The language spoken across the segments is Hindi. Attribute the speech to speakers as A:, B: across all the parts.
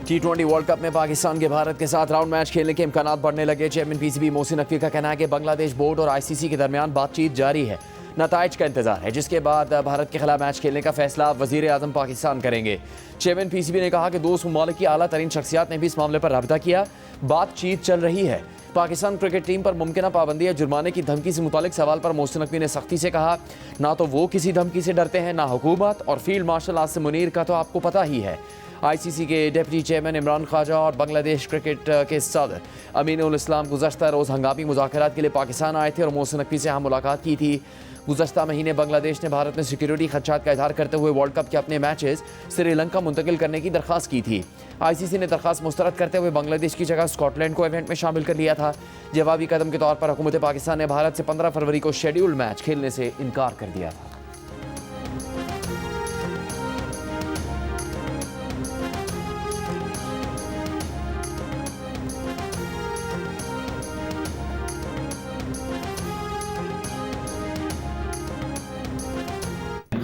A: T20 वर्ल्ड कप में पाकिस्तान के भारत के साथ राउंड मैच खेलने के इम्कानात बढ़ने लगे। चेयरमैन पीसीबी मोहसिन नकवी का कहना है कि बांग्लादेश बोर्ड और आईसीसी के दरमियान बातचीत जारी है। नताइज का इंतजार है, जिसके बाद भारत के खिलाफ मैच खेलने का फैसला वजीर आजम पाकिस्तान करेंगे। चेयरमैन पीसीबी ने कहा कि दोस्त ममालिक की आला तरीन शख्सियात ने भी इस मामले पर रब्ता किया, बातचीत चल रही है। पाकिस्तान क्रिकेट टीम पर मुमकिन पाबंदी या जुर्माने की धमकी से मुतालिक सवाल पर मोहसिन नकवी ने सख्ती से कहा, ना तो वो किसी धमकी से डरते हैं, ना हुकूमत, और फील्ड मार्शल आसिम मुनीर का तो आपको पता ही है। आईसीसी के डिप्टी चेयरमैन इमरान ख्वाजा और बांग्लादेश क्रिकेट के सदर अमीनुल इस्लाम गुज़श्ता रोज़ हंगामी मुज़ाकरात के लिए पाकिस्तान आए थे और मोहसिन नकवी से हम मुलाकात की थी। गुज़श्ता महीने बांग्लादेश ने भारत में सिक्योरिटी खदशात का इजहार करते हुए वर्ल्ड कप के अपने मैचेस श्रीलंका मुंतकिल करने की दरख्वास्त की थी। आईसीसी ने दरख्वास्त मुस्तरद करते हुए बांग्लादेश की जगह स्कॉटलैंड को इवेंट में शामिल कर लिया था। जवाबी कदम के तौर पर हुकूमत पाकिस्तान ने भारत से 15 फरवरी को शेड्यूल्ड मैच खेलने से इनकार कर दिया था।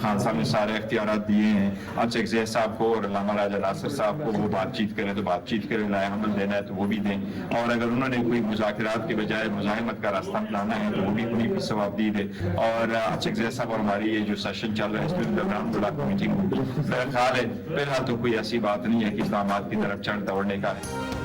B: खान साहब ने सारे इख्तियारात दिए हैं। अब शेख साहब को और अल्लामा राजा नासिर साहब को वो बातचीत करें तो बातचीत करें, लाए अमल देना है तो वो भी दें, और अगर उन्होंने कोई मुज़ाकरात के बजाय मुज़ाहिमत का रास्ता अपनाना है तो वो भी उन्हीं की सवाबदीद है। और शेख साहब और हमारी ये जो सेशन चल रहा है इसमें दरमियान मुलाकात मीटिंग होगी। मेरा ख्याल है फिलहाल तो कोई ऐसी बात नहीं है कि इस्लामाबाद की तरफ चढ़ दौड़ने का है।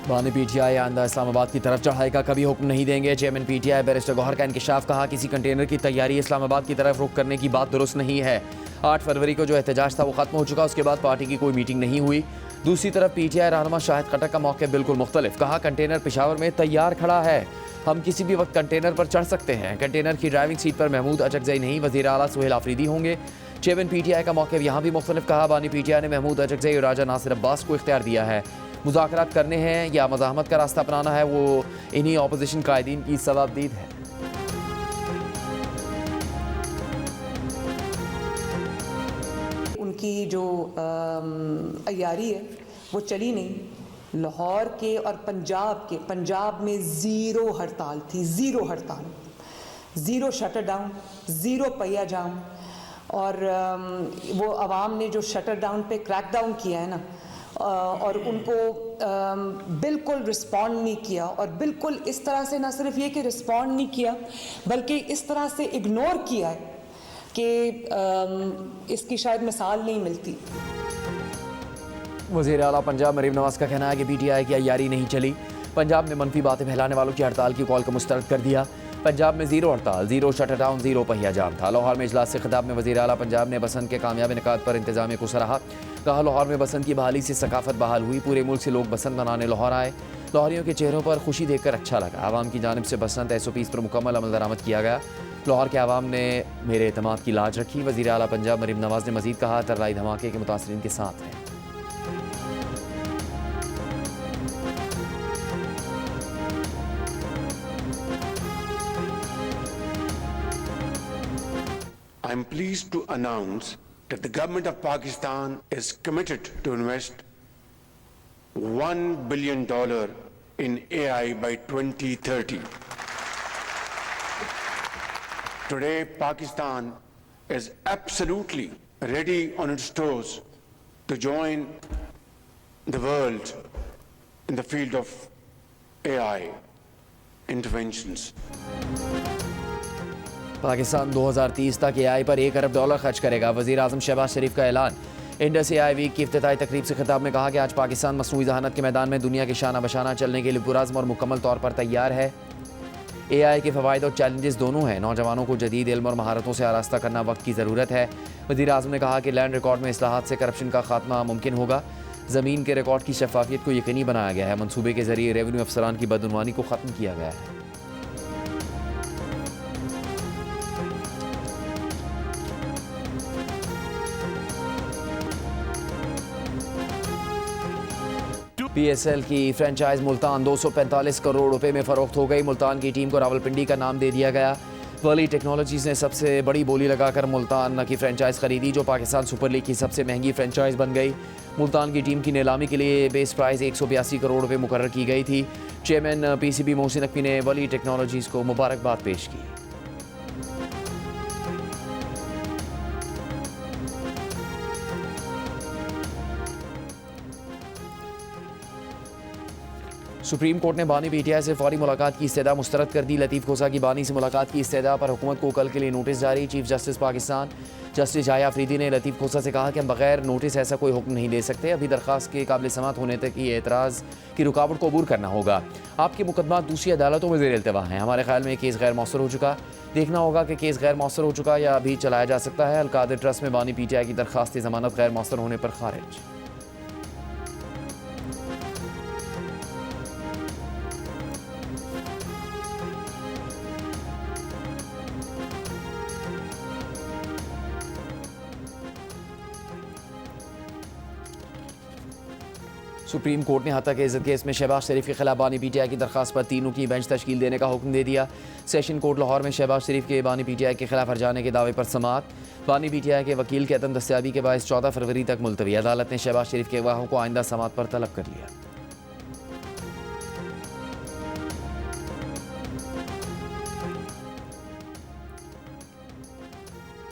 A: बानी पीटीआई आंदा इस्लामाबाद की तरफ चढ़ाई का कभी हुक्म नहीं देंगे। चेयरमैन पीटीआई बैरिस्टर गौहर का इंकशाफ, कहा किसी कंटेनर की तैयारी इस्लामाबाद की तरफ रुख करने की बात दुरुस्त नहीं है। 8 फरवरी को जो एहतजाज था वो खत्म हो चुका, उसके बाद पार्टी की कोई मीटिंग नहीं हुई। दूसरी तरफ पीटीआई रहनुमा शाहिद खटक का मौक़िफ़ बिल्कुल मुख्तलिफ, कहा कंटेनर पेशावर में तैयार खड़ा है, हम किसी भी वक्त कंटेनर पर चढ़ सकते हैं। कंटेनर की ड्राइविंग सीट पर महमूद अचकज़ई नहीं, वज़ीर आला सुहेल आफरीदी होंगे। चेयरमैन पीटीआई का मौक़िफ़ यहाँ भी मुख्तलिफ, कहा बानी पीटीआई ने महमूद अचकज़ई और राजा नासिर अब्बास को इख्तियार दिया है। मुज़ाकरात करने हैं या मज़ाहमत का रास्ता अपनाना है, वो इन्हीं अपोजिशन कायदीन की सवाबदीद है।
C: उनकी जो अय्यारी है वो चली नहीं। लाहौर के और पंजाब में ज़ीरो हड़ताल थी, ज़ीरो हड़ताल, ज़ीरो शटर डाउन, ज़ीरो पहिया जाम। और वो आवाम ने जो शटर डाउन पे क्रैक डाउन किया है ना, और उनको बिल्कुल रिस्पॉन्ड नहीं किया, और बिल्कुल इस तरह से ना सिर्फ ये कि रिस्पॉन्ड नहीं किया बल्कि इस तरह से इग्नोर किया है कि इसकी शायद मिसाल नहीं मिलती।
A: वज़ीर आला पंजाब मरीम नवाज का कहना है कि पीटीआई की अय्यारी नहीं चली, पंजाब ने मनफी बातें फैलाने वालों की हड़ताल की कॉल को मुस्तरद कर दिया। पंजाब में ज़ीरो हड़ताल, ज़ीरो शटर डाउन, ज़ीरो पहिया जाम था। लाहौर में इजलास से खिताब में वज़ीर आला पंजाब ने बसंत के कामयाब इनकाद पर इंतजामिया को सराहा, कहा लाहौर में बसंत की बहाली से सकाफत बहाल हुई, पूरे मुल्क से लोग बसंत मनाने लाहौर आए, लाहौरियों के चेहरों पर खुशी देखकर अच्छा लगा। आवाम की जानिब से बसंत SOPs पर मुकम्मल अमल दरामद किया गया, लाहौर के आवाम ने मेरे एतमाद की लाज रखी। वज़ीर आला पंजाब मरीम नवाज ने मज़ीद कहा तर्राई धमाके के मुतासरीन के साथ हैं।
D: I am pleased to announce that the government of Pakistan is committed to invest $1 billion in AI by 2030. Today, Pakistan is absolutely ready on its toes to join the world in the field of AI interventions.
A: Pakistan 2030 तक AI पर $1 अरब खर्च करेगा, वज़ीर आज़म शहबाज शरीफ का ऐलान। इंडस AI वीक की इफ्तिताई तकरीब से खिताब में कहा कि आज पाकिस्तान मसनूई ज़हानत के मैदान में दुनिया के शाना बशाना चलने के लिए पुरअज़्म और मुकम्मल तौर पर तैयार है। AI के फ़वाइद और चैलेंजेस दोनों हैं, नौजवानों को जदीद इल्म और महारतों से आरास्ता करना वक्त की ज़रूरत है। वज़ीर आज़म ने कहा कि लैंड रिकॉर्ड में इस्लाहात से करप्शन का खात्मा मुमकिन होगा, ज़मीन के रिकॉर्ड की शफाफियत को यकीनी बनाया गया है, मनसूबे के ज़रिए रेवेन्यू अफसरान की बदउनवानी को ख़त्म किया गया है। PSL की फ्रेंचाइज मुल्तान 245 करोड़ रुपए में फ़रोख्त हो गई। मुल्तान की टीम को रावलपिंडी का नाम दे दिया गया। वर्ली टेक्नोलॉजीज़ ने सबसे बड़ी बोली लगाकर मुल्तान की फ्रेंचाइज खरीदी, जो पाकिस्तान सुपर लीग की सबसे महंगी फ्रेंचाइज बन गई। मुल्तान की टीम की नीलामी के लिए बेस प्राइस 182 करोड़ रुपए मुकर्रर की गई थी। चेयरमैन PCB मोहसिन नकवी ने वर्ली टेक्नोलॉजीज़ को मुबारकबाद पेश की। सुप्रीम कोर्ट ने बानी पीटीआई से फौरी मुलाकात की इस्तदा मुस्तरद कर दी। लतीफ़ खोसा की बानी से मुलाकात की इस्तदा पर हुकूमत को कल के लिए नोटिस जारी। Chief justice Pakistan justice Yahya Afridi ने लतीफ़ खोसा से कहा कि हम बगैर नोटिस ऐसा कोई हुक्म नहीं दे सकते। अभी दरख्वास्त के काबिल समात होने तक ये एतराज़ की रुकावट को अबूर करना होगा। आपके मुकदमा दूसरी अदालतों में ज़ेर इल्तवा हैं। हमारे ख्याल में केस गैर मौसर हो चुका। देखना होगा कि केस गैर मौसर हो चुका या अभी चलाया जा सकता है। अल-कादिर ट्रस्ट में बानी पीटीआई की दरख्वास्त ज़मानत गैर मौसर होने पर खारिज। सुप्रीम कोर्ट ने हत्या के इज्जत केस में शहबाज शरीफ के खिलाफ बानी पीटीआई की दरख्वास्त पर तीनों की बेंच तश्कील देने का हुक्म दे दिया। सेशन कोर्ट लाहौर में शहबाज शरीफ के बानी पीटीआई के खिलाफ हर्जाने के दावे पर समात। बानी पीटीआई के वकील के अदम दस्तयाबी के बायस 14 फरवरी तक मुलतवी। अदालत ने शहबाज शरीफ के गवाहों को आइंदा समात पर तलब कर लिया।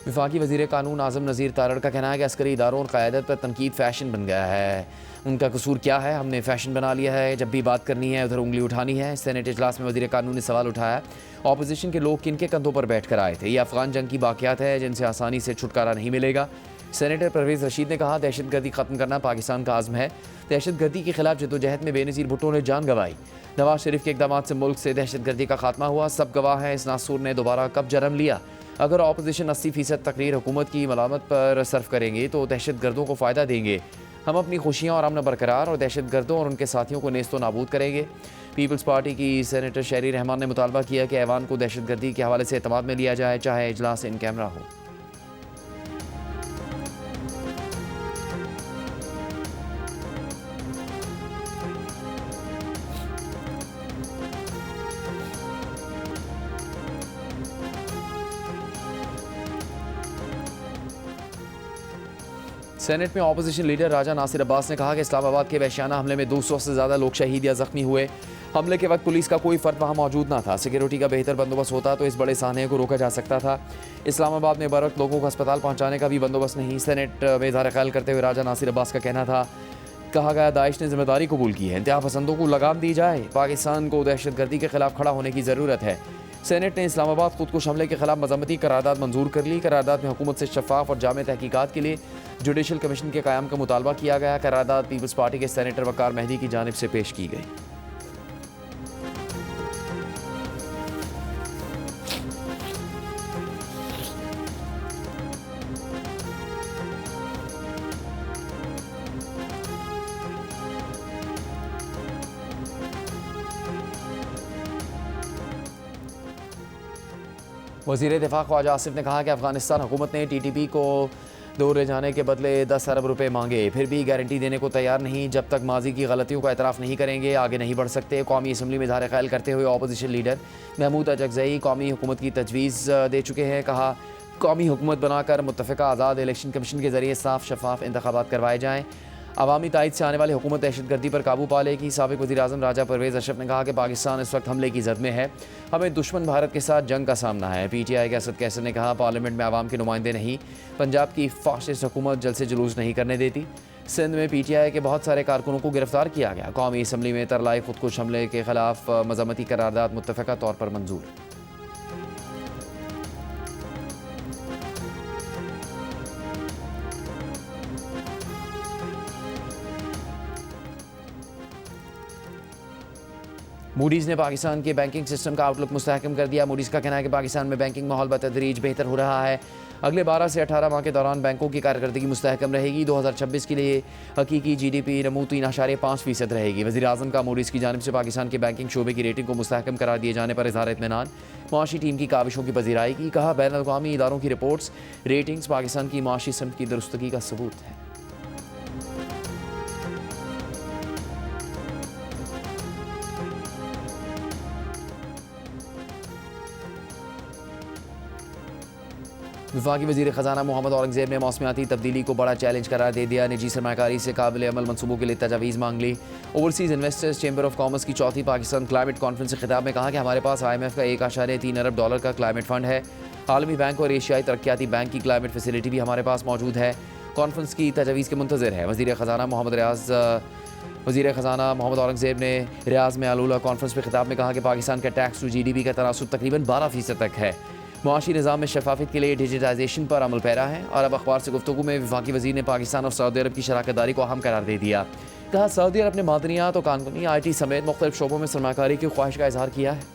A: वफाकी वज़ीर कानून आज़म नज़ीर तारड़ का कहना है कि अस्करी इदारों और क़यादत पर तनकीद फ़ैशन बन गया है। उनका कसूर क्या है? हमने फ़ैशन बना लिया है, जब भी बात करनी है उधर उंगली उठानी है। सेनेट इजलास में वज़ीर कानून ने सवाल उठाया, अपोजिशन के लोग किन के कंधों पर बैठ कर आए थे? ये अफ़गान जंग की बाक़ियात है जिनसे आसानी से छुटकारा नहीं मिलेगा। सेनेटर परवेज़ रशीद ने कहा, दहशत गर्दी ख़त्म करना पाकिस्तान का आज़म है। दहशत गर्दी के खिलाफ जद्दोजहद में बेनज़ीर भुट्टो ने जान गंवाई। नवाज शरीफ के इक़दाम से मुल्क से दहशत गर्दी का खात्मा हुआ। सब गवाह हैं इस नासूर ने दोबारा कब जन्म लिया। अगर अपोजिशन 80% तकरीर हुकूमत की मलामत पर सर्फ करेंगे तो दहशत गर्दों को फ़ायदा देंगे। हम अपनी खुशियाँ और अमन बरकरार और दहशत गर्दों और उनके साथियों को नेस्तो नाबूद करेंगे। पीपल्स पार्टी की सेनेटर शहरी रहमान ने मुतालबा किया कि ऐवान को दहशत गर्दी के हवाले से एतमाद में लिया जाए, चाहे इजलास इन कैमरा हो। सेनेट में अपोजिशन लीडर राजा नासिर अब्बास ने कहा कि इस्लामाबाद के वहशियाना हमले में 200 से ज़्यादा लोग शहीद या ज़ख्मी हुए। हमले के वक्त पुलिस का कोई फ़र्द वहाँ मौजूद ना था। सिक्योरिटी का बेहतर बंदोबस्त होता तो इस बड़े सानहे को रोका जा सकता था। इस्लामाबाद में बरवक्त लोगों को अस्पताल पहुँचाने का भी बंदोबस्त नहीं। सेनेट में इज़हार ख्याल करते हुए राजा नासिर अब्बास का कहना था, कहा गया दाइश ने जिम्मेदारी कबूल की है, इंतहा पसंदों को लगाम दी जाए। पाकिस्तान को दहशत गर्दी के खिलाफ खड़ा होने की ज़रूरत है। सेनेट ने इस्लामाबाद खुदकुश हमले के खिलाफ मजम्मती करारदाद मंजूर कर ली। करारदाद में हुकूमत से शफाफ और जामे तहकीकात के लिए जुडिशल कमीशन के क़याम का मुतालबा किया गया। करारदाद पीपल्स पार्टी के सेनेटर वकार मेहदी की जानिब से पेश की गई। वज़ीर दिफा ख्वाजा आसिफ ने कहा कि अफगानिस्तान हुकूमत ने TTP को दूर ले जाने के बदले 10 अरब रुपए मांगे, फिर भी गारंटी देने को तैयार नहीं। जब तक माजी की गलतियों का एतराफ़ नहीं करेंगे आगे नहीं बढ़ सकते। कौमी असम्बली में इज़हार ख्याल करते हुए अपोजिशन लीडर महमूद अजगज़ई कौमी हुकूमत की तजवीज़ दे चुके हैं। कहा, कौमी हुकूमत बनाकर मुत्तफ़िका आज़ाद इलेक्शन कमीशन के ज़रिए साफ शफाफ इंतखाबात करवाए जाएँ। अवामी तायद से आने वाली हुकूमत दहशत गर्दी पर काबू पा लेगी। साबिक़ वज़ीर आज़म राजा परवेज़ अशरफ ने कहा कि पाकिस्तान इस वक्त हमले की जद में है, हमें दुश्मन भारत के साथ जंग का सामना है। PTI के असद कैसर ने कहा, पार्लियामेंट में आवाम के नुमाइंदे नहीं, पंजाब की फाशिस्ट हुकूमत जलसे जुलूस नहीं करने देती। सिंध में PTI के बहुत सारे कारकुनों को गिरफ्तार किया गया। कौमी असम्बली में तरलाई खुदकुश हमले के खिलाफ मजम्मती करारदाद मुत्तफ़िका तौर पर मंजूर। मूडीज़ ने पाकिस्तान के बैंकिंग सिस्टम का आउटलुक मुस्तहकम कर दिया। मूडीज़ का कहना है कि पाकिस्तान में बैंकिंग माहौल बतदरीज बेहतर हो रहा है। अगले 12 से 18 माह के दौरान बैंकों की कारकर्दगी मुस्तहकम रहेगी। 2026 के लिए हकीकी GDP नमू 3.5% रहेगी। वज़ीर आज़म का मूडीज़ की जानिब से पाकिस्तान के बैंकिंग शोबे की रेटिंग को मुस्तहकम करार दिए जाने पर इज़हार इत्मीनान। मुआशी टीम की काविशों की पज़ीराई की। कहा, बैनुल-अक़वामी इदारों की रिपोर्ट्स रेटिंग्स पाकिस्तान की मुआशी सिमत की दुरुस्तगी का सबूत है। वफाकी वज़ीर ख़जाना मोहम्मद औरंगज़ेब ने मौसमियाती तब्दीली को बड़ा चैलेंज करार दे दिया। निजी सरमाकारी से काबिल अमल मनसूबों के लिए तजावीज़ मांग ली। Overseas investors chamber of commerce की चौथी पाकिस्तान क्लाइमेट कॉन्फ्रेंस से खिताब में कहा कि हमारे पास IMF का $1.3 अरब का क्लाइमेट फ़ंड है। आलमी बैंक और एशियाई तरक्याती बैंक की क्लाइमेट फैसिलिटी भी हमारे पास मौजूद है। कॉन्फ्रेंस की तजावीज़ के मुंतज़िर है। वज़ीर ख़जाना मोहम्मद रियाज वज़ीर ख़जाना मोहम्मद औरंगज़ेब ने रियाज़ में आलूला कॉन्फ्रेंस में खिताब में कहा कि पाकिस्तान का टैक्स टू GDP का तनासुब तकरीबन 12% तक है। मुआशी निज़ाम में शफाफियत के लिए डिजिटाइजेशन पर अमल पैरा है। और अब अखबार से गुफ्तगू में वफाकी वज़ीर ने पाकिस्तान और सऊदी अरब की शराकतदारी को अहम करार दे दिया। कहा सऊदी अरब ने मादनियात और कानूनी IT समेत मुख्तलिफ शोबों में सरमाकारी की ख्वाहिश का इजहार किया है।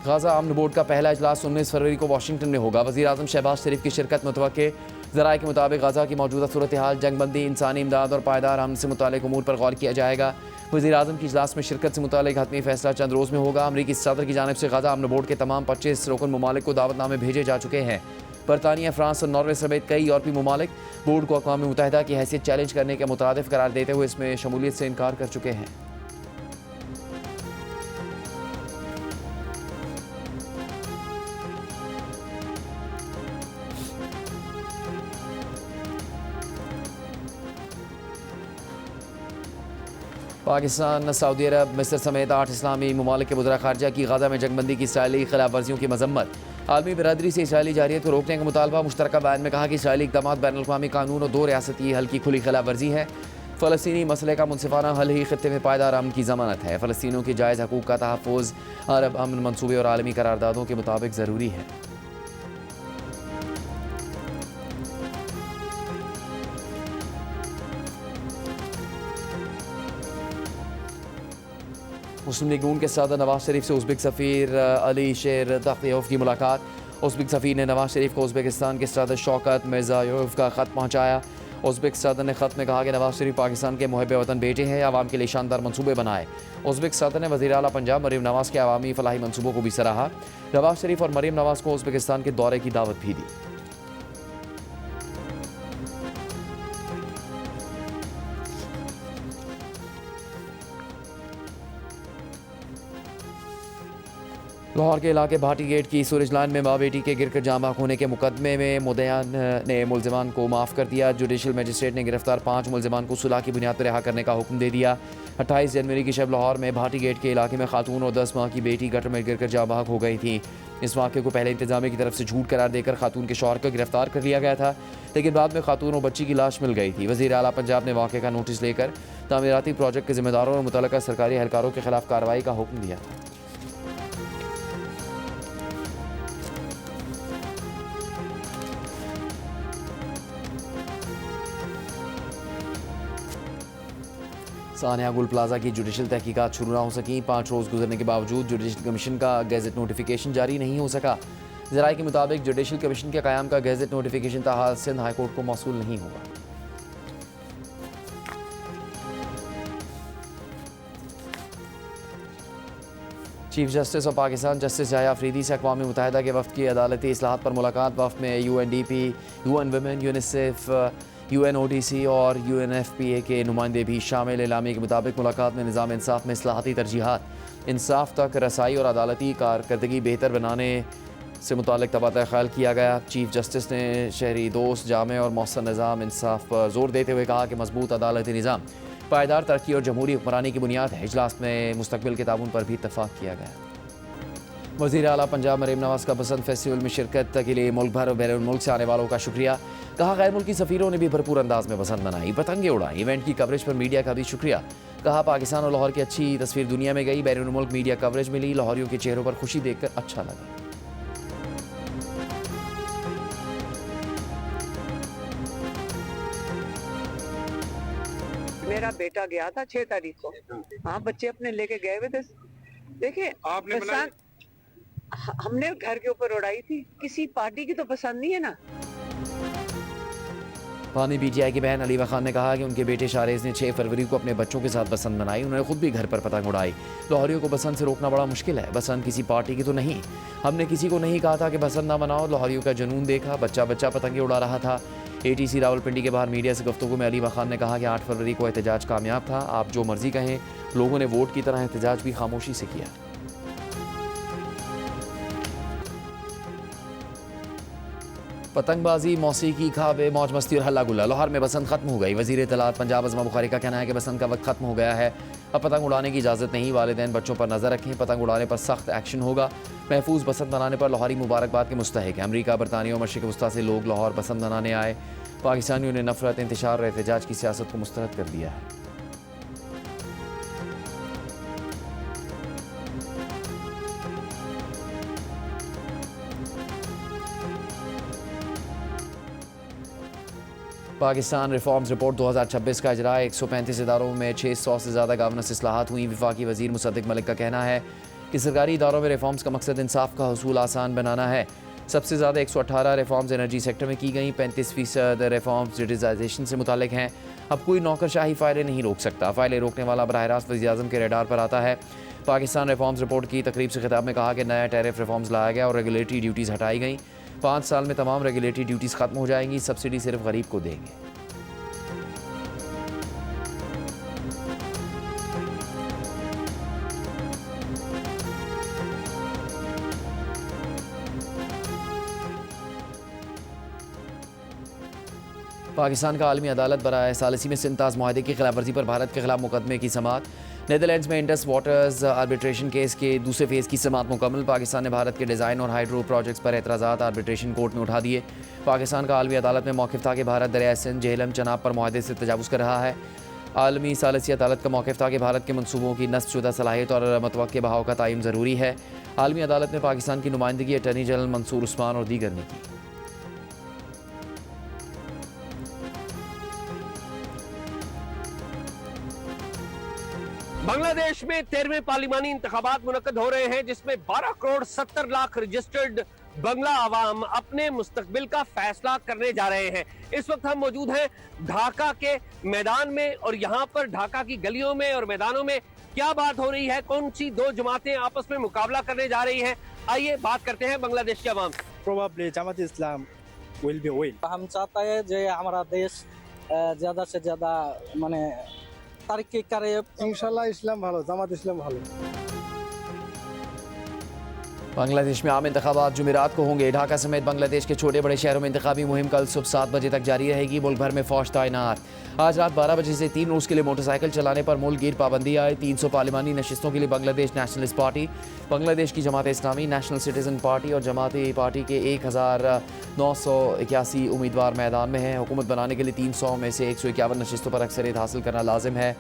A: गाज़ा अमन बोर्ड का पहला इजलास 19 फरवरी को वाशिंगटन में होगा। वज़ीर आज़म शहबाज शरीफ की शिरकत मुतवक्के। ज़राए के मुताबिक गाज़ा की मौजूदा सूरत हाल, जंगबंदी, इंसानी इमदाद और पायदार अमन से मुतालिक उमूर पर गौर किया जाएगा। वज़ीर आज़म की इजलास में शिरकत से मुतालिक हतमी फैसला चंद रोज़ में होगा। अमरीकी सदर की जानिब से गाज़ा अमन बोर्ड के तमाम 25 रुकन ममालिक को दावतनामे भेजे जा चुके हैं। बरतानिया, फ्रांस और नॉर्वे समेत कई यूरोपीय ममालिक बोर्ड को अक़वाम मुत्तहिदा की हैसियत चैलेंज करने के मुतरादिफ करार देते हुए इसमें शमूलियत से इनकार कर चुके हैं। पाकिस्तान, सऊदी अरब, मिस्र समेत 8 इस्लामी ममालिक के वज़रा ख़ारजा की गाज़ा में जंगबंदी की इसराइली खिलाफ वर्जियों की मजम्मत। आलमी बरादरी से इसराइली जारियत को रोकने का मुतालबा। मुश्तरका बयान में कहा कि इसराइली इक़दामात बैनुल-अक़वामी कानून और 2 रियासती हल की खुली खिलाफ वर्जी है। फ़लस्तीनी मसले का मुनसिफाना हल ही खित्ते में पायदार अमन की ज़मानत है। फ़लस्तीनियों के जायज़ हकूक़ का तहफ़्फ़ुज़ अरब अमन मनसूबे और आलमी करारदादों के मुताबिक ज़रूरी है। मुस्लिम लीग नून के सदर नवाज शरीफ से उज़्बेक सफ़ीर अली शेर तख्तियोव की मुलाकात। उज़्बेक सफ़ीर ने नवाज शरीफ को उज़्बेकिस्तान के सदर शौकत मिर्ज़ायोव का ख़त पहुँचाया। उज़्बेक सदर ने ख़त में कहा कि नवाज शरीफ पाकिस्तान के मुहिब वतन बेटे हैं, आवाम के लिए शानदार मनसूबे बनाए। उज़्बेक सदर ने वज़ीर आला पंजाब मरीम नवाज़ के अवामी फ़लाही मनसूबों को भी सराहा। नवाज शरीफ और मरीम नवाज़ को उज़्बेकिस्तान के दौरे की दावत भी दी। लाहौर के इलाके भाटी गेट की सूरज लाइन में माँ बेटी के गिरकर जाँ बहक होने के मुकदमे में मुद्दईन ने मुलजिमान को माफ़ कर दिया। जुडिशल मजिस्ट्रेट ने गिरफ्तार 5 मुलजिमान को सुलह की बुनियाद पर रिहा करने का हुक्म दे दिया। 28 जनवरी की शब लाहौर में भाटी गेट के इलाके में खातून और 10 माह की बेटी गटर में गिरकर जाँ बहक हो गई थी। इस वाक़े को पहले इंतजामिया की तरफ से झूठ करार देकर खातून के शौहर को गिरफ्तार कर लिया गया था, लेकिन बाद में खातून और बच्ची की लाश मिल गई थी। वज़ीर आला पंजाब ने वाक़े का नोटिस लेकर तामीराती प्रोजेक्ट के ज़िम्मेदारों और मुतल्लिका सरकारी एहलकारों के खिलाफ कार्रवाई का हुक्म दिया था। सानिया गुल प्लाजा की जुडिशल तहकीकात शुरू ना हो सकी। 5 रोज़ गुजरने के बावजूद जुडिशल कमीशन का गैजेट नोटिफिकेशन जारी नहीं हो सका। ज़राए के मुताबिक जुडिशल कमीशन के क़याम का गैजेट नोटिफिकेशन ताहाल सिंध हाई कोर्ट को मौसूल नहीं होगा। Chief justice of Pakistan justice Yahya Afridi से अक़वाम मुत्तहिदा के वफ़द की अदालती इस्लाहत पर मुलाकात। वफ़द में UNDP, UN women, UNICEF, UNODC और UNFPA के नुमाइंदे भी शामिल। इलामी के मुताबिक मुलाकात में निज़ाम इंसाफ में इस्लाहाती तरजीहात, इंसाफ तक रसाई और अदालती कारकर्दगी बेहतर बनाने से मुतालिक तबादला ख्याल किया गया। चीफ जस्टिस ने शहरी दोस्त, जामे और मौसर निज़ाम इंसाफ पर जोर देते हुए कहा कि मजबूत अदालती निज़ाम पायदार तरक्की और जमहूरी हुक्मरानी की बुनियाद है। इजलास में मुस्तकबिल के ताउन पर भी इत्तफाक किया गया। वज़ीर आला पंजाब मरीम नवाज़ का बसंत फेस्टिवल में शिरकत के लिए मुल्क भर और बैरून मुल्क से आने वालों का शुक्रिया। कहा गैर मुल्की सफ़ीरों ने भी भरपूर अंदाज में बसंत मनाई, पतंगे उड़ाई। इवेंट की कवरेज पर मीडिया का भी शुक्रिया। कहा पाकिस्तान और लाहौर की अच्छी तस्वीर दुनिया में गई, बैरून मुल्क मीडिया कवरेज मिली, लाहौरियों के चेहरों पर खुशी देखकर अच्छा लगा।
E: मेरा बेटा गया था 6 तारीख को। हाँ, बच्चे अपने लेके गए हुए थे। देखिए, हमने घर के ऊपर उड़ाई थी, किसी पार्टी की तो पसंद नहीं है ना।
A: पानी PTI की बहन अलीवा खान ने कहा कि उनके बेटे शारेज ने 6 फरवरी को अपने बच्चों के साथ बसंत मनाई। उन्होंने खुद भी घर पर पतंग उड़ाई। लाहौरियों को बसंत से रोकना बड़ा मुश्किल है। बसंत किसी पार्टी की तो नहीं। हमने किसी को नहीं कहा था कि बसंत ना मनाओ। लाहौरियों का जुनून देखा, बच्चा बच्चा पतंगे उड़ा रहा था। ATC रावलपिंडी के बाहर मीडिया से गुफ्तगू में अलीवा खान ने कहा कि 8 फरवरी को एहतजाज कामयाब था। आप जो मर्जी कहें, लोगों ने वोट की तरह एहतजाज भी खामोशी से किया। पतंगबाजी, मौसीकी, खाबे, मौज मस्ती और हल्ला गुल्ला। लाहौर में बसंत खत्म हो गई। वज़ीर इत्तलात पंजाब अज़मा बुखारी का कहना है कि बसंत का वक्त खत्म हो गया है, अब पतंग उड़ाने की इजाज़त नहीं। वालिदैन बच्चों पर नज़र रखें, पतंग उड़ाने पर सख्त एक्शन होगा। महफूज बसंत मनाने पर लाहौरी मुबारकबाद के मुस्तहिक है। अमरीका, बरतानिया और मशरिक़ वस्ता से लोग लाहौर बसंत मनाने आए। पाकिस्तानियों ने नफरत, इंतशार और एहतजाज की सियासत को मुस्तरद कर दिया है। पाकिस्तान रिफॉर्म्स रिपोर्ट 2026 का इजरा। 135 इदारों में 600 से ज़्यादा गवर्नेंस इस्लाहात हुई। वफाकी वज़ीर मुसद्दिक मलिक का कहना है कि सरकारी इदारों में रिफॉर्म्स का मकसद इंसाफ का हसूल आसान बनाना है। सबसे ज़्यादा 118 रिफॉर्म्स एनर्जी सेक्टर में की गई। 35% रिफॉर्म्स डिजिटाइजेशन से मुतालिक हैं। अब कोई नौकरशाही फ़ाइलें नहीं रोक सकता। फ़ाइलें रोकने वाला बराह रास्त वज़ीर-ए-आज़म के रेडार पर आता है। पाकिस्तान रिफॉर्म्स रिपोर्ट की तकरीब से खिताब में कहा कि नया टैरिफ रिफॉर्म्स लाया गया और रेगुलेटरी ड्यूटीज़ हटाई गई। 5 साल में तमाम रेगुलेटरी ड्यूटीज़ ख़त्म हो जाएंगी। सब्सिडी सिर्फ गरीब को देंगे। पाकिस्तान का आलमी अदालत बराए सालिसी में सिंताज मुआहदे की खिलाफवर्जी पर भारत के खिलाफ मुकदमे की समात। नेदरलैंड्स में इंडस वाटर्स आर्बिट्रेशन केस के दूसरे फेज़ की समात मुकम्मल। पाकिस्तान ने भारत के डिज़ाइन और हाइड्रो प्रोजेक्ट्स पर एतराज़ात आर्बिट्रेशन कोर्ट में उठा दिए। पाकिस्तान का आलमी अदालत में मौक़िफ़ था कि भारत दरियाए सिंध, झेलम, चनाब पर मुआहदे से तजावुज़ कर रहा है। आलमी सालिसी अदालत का मौक़िफ़ था कि भारत के मनसूबों की नस्बशुदा सलाहियत और मतवक्के बहाव का तयन ज़रूरी है। आलमी अदालत में पाकिस्तान की नुमाइंदगी अटर्नी जनरल मंसूर उस्मान और दीगर ने की।
F: बांग्लादेश में 13वें पार्लिमानी इंतखाबात मुनक्कद हो रहे हैं, जिसमें 12 करोड़ 70 लाख रजिस्टर्ड बंगला आवाम अपने मुस्तकबिल का फैसला करने जा रहे हैं। इस वक्त हम मौजूद हैं ढाका के मैदान में और यहाँ पर ढाका की गलियों में और मैदानों में क्या बात हो रही है, कौन सी दो जमातें आपस में मुकाबला करने जा रही हैं, आइए बात करते हैं बांग्लादेश के अवाम।
G: Probably Jamaat Islam will be win.
H: हम चाहता है जो हमारा देश ज़्यादा से ज़्यादा माने तरक्की करे।
G: इंशाल्लाह इस्लाम भालो, जमात इस्लाम भालो।
A: बांग्लादेश में आम इंतखाबात जुमेरात को होंगे। ढाका समेत बांग्लादेश के छोटे बड़े शहरों में इंतखाबी मुहिम कल सुबह 7 बजे तक जारी रहेगी। मुल्क भर में फौज तैनात। आज रात 12 बजे से 3 रोज़ के लिए मोटरसाइकिल चलाने पर मुल्क गिर पाबंदी आई। 300 पार्लिमानी नशिस्तों के लिए बांग्लादेश नेशनलिस्ट पार्टी, बांग्लादेश की Jamaat Islami, national citizen party और जमाती पार्टी के 1981 उम्मीदवार मैदान में हैं। हुकूमत बनाने के लिए 300 में से 151 नशिस्तों पर अक्सरियत हासिल करना लाजिम है।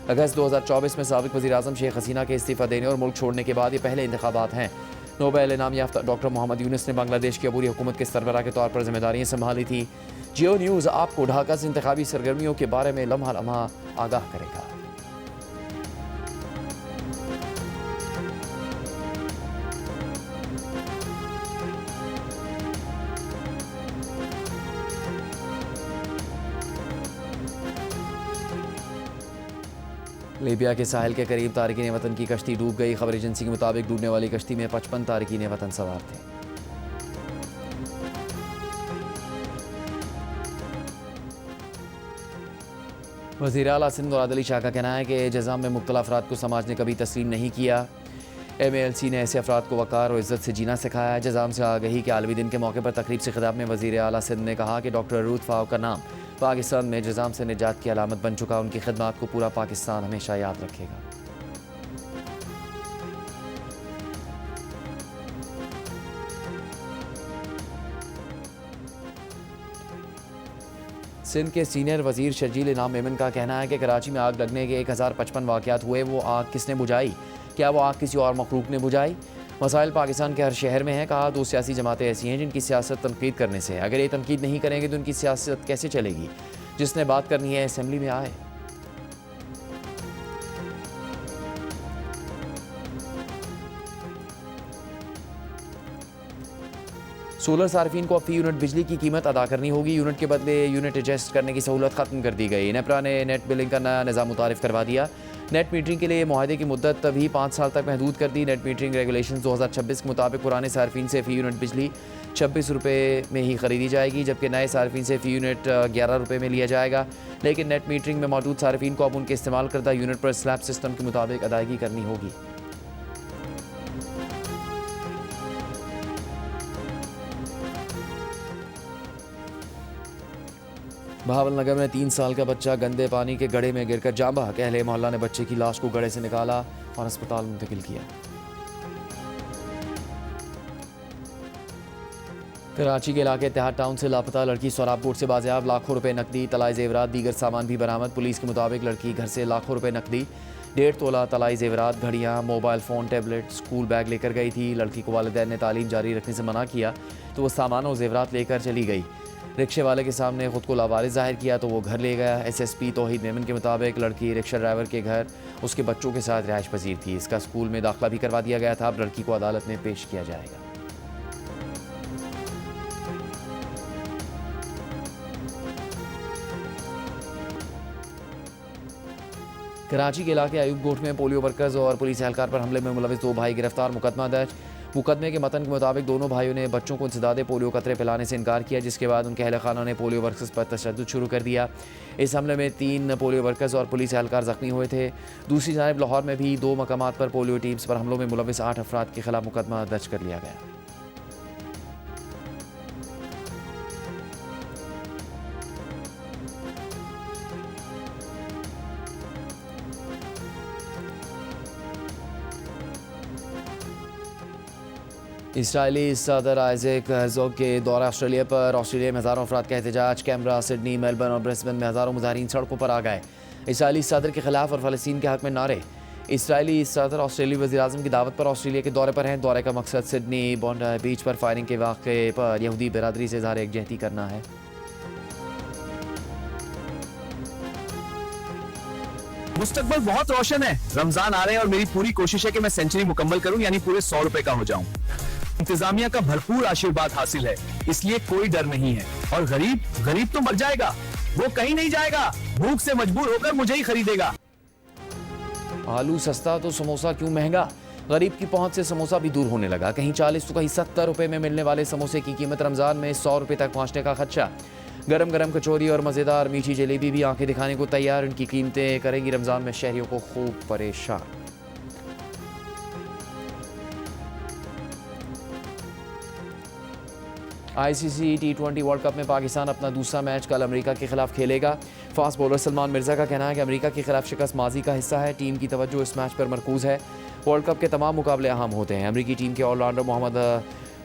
A: अगस्त 2024 में साबिक वज़ीर-ए-आज़म शेख हसीना के इस्तीफ़ा देने और मुल्क छोड़ने के बाद ये पहले इंतखाबात हैं। नोबेल इनाम याफ्ता डॉक्टर मोहम्मद यूनुस ने बांग्लादेश की अबूरी हुकूमत के सरबराह के तौर पर जिम्मेदारियां संभाली थी। जियो न्यूज़ आपको ढाका से इंतखाबी सरगर्मियों के बारे में लम्हा लम्हा आगाह करेगा। लीबिया के साहिल के करीब तारकीन वतन की कश्ती डूब गई। खबर एजेंसी के मुताबिक डूबने वाली कश्ती में 55 तारकीन वतन सवार थे। वज़ीर आला सिंध मुराद अली शाह का कहना है कि जज़ाम में मुब्तला अफराद को समाज ने कभी तस्लीम नहीं किया। MALC ने ऐसे अफराद को वक़ार और इज़्ज़त से जीना सिखाया है। जज़ाम से आगही के आलमी दिन के मौके पर तकरीब से खिताब में वज़ीर आला सिंध ने कहा कि डॉक्टर रूथ फारूक का नाम पाकिस्तान में जज़ाम से निजात की अलामत बन चुका। उनकी खिदमत को पूरा पाकिस्तान हमेशा याद रखेगा। सिंध के सीनियर वज़ीर शर्जील इनाम मेमन का कहना है कि कराची में आग लगने के 1055 वाक़यात हुए। वो आग किसने बुझाई? क्या वो आग किसी और मखलूक ने बुझाई? मसाइल पाकिस्तान के हर शहर में हैं। कहा 2 सियासी जमातें ऐसी हैं जिनकी सियासत तनकीद करने से है। अगर ये तनकीद नहीं करेंगे तो उनकी सियासत कैसे चलेगी? जिसने बात करनी है असेंबली में आए। सोलर सार्फिन को अब फी यूनिट बिजली की कीमत अदा करनी होगी। यूनिट के बदले यूनिट एडजस्ट करने की सहूलत ख़त्म कर दी गई। नेपरा ने नेट बिलिंग का नया निज़ाम मुतारिफ करवा दिया। नेट मीटरिंग के लिए मुआहदे की मुद्दत भी 5 साल तक महदूद कर दी। नेट मीटरिंग रेगुलेशन 2026 के मुताबिक पुराने सार्फिन से फ़ी यूनिट बिजली 26 रुपये में ही ख़रीदी जाएगी, जबकि नए सार्फिन से फ़ी यूनिट 11 रुपये में लिया जाएगा। लेकिन नेट मीटरिंग में मौजूद सार्फिन को अब उनके इस्तेमाल करदा यूनिट पर स्लैब सिस्टम के मुताबिक अदायगी करनी होगी। भावलनगर में 3 साल का बच्चा गंदे पानी के गड्ढे में गिरकर जान बहक। अहले मोहल्ला ने बच्चे की लाश को गड्ढे से निकाला और अस्पताल मुंतकिल किया। कराची के इलाके इत्तेहाद टाउन से लापता लड़की सोराब कोट से बाजियाब। लाखों रुपए नकदी, तलाई जेवरात, दीगर सामान भी बरामद। पुलिस के मुताबिक लड़की घर से लाखों रुपए नकदी, 1.5 तोला तलाई जेवरात, घड़ियाँ, mobile phone, tablet, school bag लेकर गई थी। लड़की को वालिदैन ने तालीम जारी रखने से मना किया तो वो सामान और जेवरात लेकर चली गई। रिक्शे वाले के सामने खुद को लावारिस जाहिर किया तो वो घर ले गया। SSP तौहीद मेमन के मुताबिक लड़की रिक्शा ड्राइवर के घर उसके बच्चों के साथ रिहाइश पजीर थी। इसका स्कूल में दाखिला भी करवा दिया गया था। अब लड़की को अदालत में पेश किया जाएगा। कराची के इलाके अयूब गोट में पोलियो वर्कर्स और पुलिस एहलकार पर हमले में मुलविस 2 भाई गिरफ्तार। मुकदमा दर्ज। मुकदमे के मतन के मुताबिक दोनों भाइयों ने बच्चों को इंसदादे पोलियो कतरे पिलाने से इनकार किया, जिसके बाद उनके अहल खाना ने पोलियो वर्कर्स पर तशद्दुद शुरू कर दिया। इस हमले में 3 पोलियो वर्कर्स और पुलिस एहलकार जख्मी हुए थे। दूसरी जानब लाहौर में भी 2 मकामात पर पोलियो टीम्स पर हमलों में मुलविस 8 अफराद के खिलाफ मुकदमा दर्ज कर लिया गया। इसराइली सदर आइजैक हर्ज़ोग के दौरा ऑस्ट्रेलिया पर। ऑस्ट्रेलिया में हज़ारों अफराद का एहतजाज। कैमरा, सिडनी, मेलबर्न और ब्रिस्बेन में हज़ारों मुजाहिरीन सड़कों पर आ गए। इसराइली सदर के खिलाफ और फ़लस्तीन के हक़ में नारे। इसराइली सदर ऑस्ट्रेलियाई वज़ीर-ए-आज़म की दावत पर ऑस्ट्रेलिया के दौरे पर हैं। दौरे का मकसद सिडनी बॉन्डी बीच पर फायरिंग के वाक़े पर यहूदी बिरादरी से इज़हार यकजहती करना है।
I: मुस्तकबल बहुत रोशन है। रमजान आ रहे हैं और मेरी पूरी कोशिश है कि मैं सेंचुरी मुकम्मल करूं, यानी पूरे 100 रुपए का हो जाऊं। इंतजामिया का भरपूर आशीर्वाद हासिल है, इसलिए कोई डर नहीं है। और गरीब तो मर जाएगा, वो कहीं नहीं जाएगा, भूख से मजबूर होकर मुझे ही खरीदेगा।
A: आलू सस्ता तो समोसा क्यों महंगा। गरीब की पहुंच से समोसा भी दूर होने लगा। कहीं 40 तो कहीं 70 रुपए में मिलने वाले समोसे की कीमत रमजान में 100 रुपए तक पहुंचने का खदशा। गरम गरम कचौरी और मज़ेदार मीठी जलेबी भी आंखें दिखाने को तैयार। इनकी कीमतें करेंगी रमजान में शहरियों को खूब परेशान। ICC T20 वर्ल्ड कप में पाकिस्तान अपना दूसरा मैच कल अमेरिका के खिलाफ खेलेगा। फास्ट बॉलर सलमान मिर्जा का कहना है कि अमेरिका के खिलाफ शिकस्त माजी का हिस्सा है। टीम की तवज्जो इस मैच पर मरकूज है। वर्ल्ड कप के तमाम मुकाबले अहम होते हैं। अमेरिकी टीम के ऑलराउंडर मोहम्मद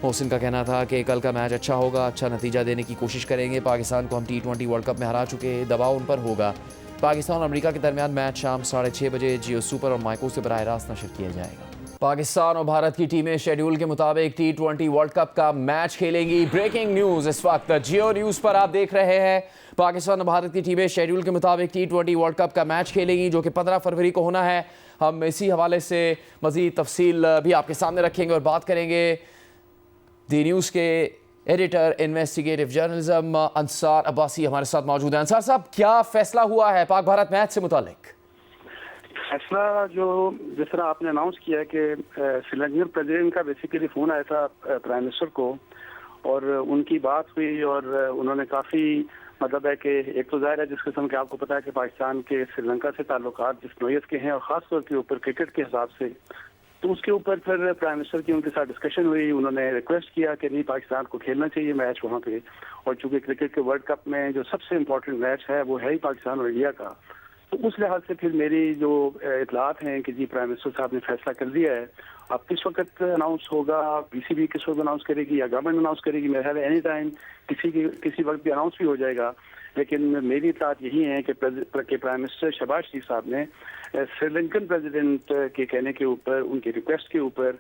A: मोहसिन का कहना था कि कल का मैच अच्छा होगा, अच्छा नतीजा देने की कोशिश करेंगे। पाकिस्तान को हम T20 वर्ल्ड कप में हरा चुके, दबाव उन पर होगा। पाकिस्तान और अमेरिका के दरमियान मैच शाम 6:30 बजे जियो सुपर और माइको से बराह रास्त नशर किया जाएगा। पाकिस्तान और भारत की टीमें शेड्यूल के मुताबिक T20 वर्ल्ड कप का मैच खेलेंगी। ब्रेकिंग न्यूज़ इस वक्त जियो न्यूज़ पर आप देख रहे हैं। पाकिस्तान और भारत की टीमें शेड्यूल के मुताबिक T20 वर्ल्ड कप का मैच खेलेंगी, जो कि 15 फरवरी को होना है। हम इसी हवाले से मज़ीद तफसील भी आपके सामने रखेंगे और बात करेंगे। दी न्यूज़ के editor investigative journalism Ansar Abbasi हमारे साथ मौजूद हैं। अंसार साहब, क्या फैसला हुआ है पाक भारत मैच से मुतालिक?
J: फैसला जो जिस तरह आपने अनाउंस किया है कि श्रीलंकन प्रेसिडेंट का बेसिकली फ़ोन आया था प्राइम मिनिस्टर को और उनकी बात हुई और उन्होंने काफ़ी मतलब है कि एक तो ज़ाहिर है जिस किस्म के आपको पता है कि पाकिस्तान के श्रीलंका से ताल्लुकात जिस नोयत के हैं और ख़ास तौर के ऊपर क्रिकेट के हिसाब से, तो उसके ऊपर फिर प्राइम मिनिस्टर की उनके साथ डिस्कशन हुई। उन्होंने रिक्वेस्ट किया कि नहीं, पाकिस्तान को खेलना चाहिए मैच वहाँ पे। और चूंकि क्रिकेट के वर्ल्ड कप में जो सबसे इम्पोर्टेंट मैच है वो है ही पाकिस्तान और इंडिया का, तो उस लिहाज से फिर मेरी जो इतलात हैं कि जी प्राइम मिनिस्टर साहब ने फैसला कर दिया है। अब किस वक्त अनाउंस होगा, PCB किस वक्त अनाउंस करेगी या गवर्नमेंट अनाउंस करेगी, मेरे ख्याल एनी टाइम किसी वक्त भी अनाउंस भी हो जाएगा। लेकिन मेरी इतलात यही है कि प्राइम मिनिस्टर शहबाज शरीफ साहब ने श्रीलंकन प्रेसिडेंट के कहने के ऊपर, उनकी रिक्वेस्ट के ऊपर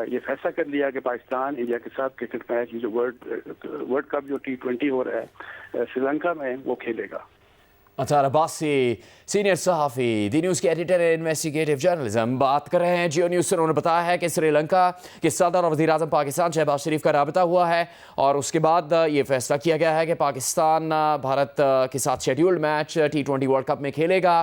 J: ये फैसला कर लिया कि पाकिस्तान इंडिया के साथ क्रिकेट मैच जो वर्ल्ड कप जो T20 हो रहा है श्रीलंका में वो खेलेगा।
A: अंसार अब्बासी, सीनियर सहाफ़ी, दी न्यूज़ के एडिटर इन्वेस्टिगेटिव जर्नलिज्म, बात कर रहे हैं जियो न्यूज़ से। उन्होंने बताया है कि श्रीलंका के सदर और वज़ीर-ए-आज़म पाकिस्तान शहबाज शरीफ का राबिता हुआ है और उसके बाद ये फैसला किया गया है कि पाकिस्तान भारत के साथ scheduled match T20 world cup में खेलेगा।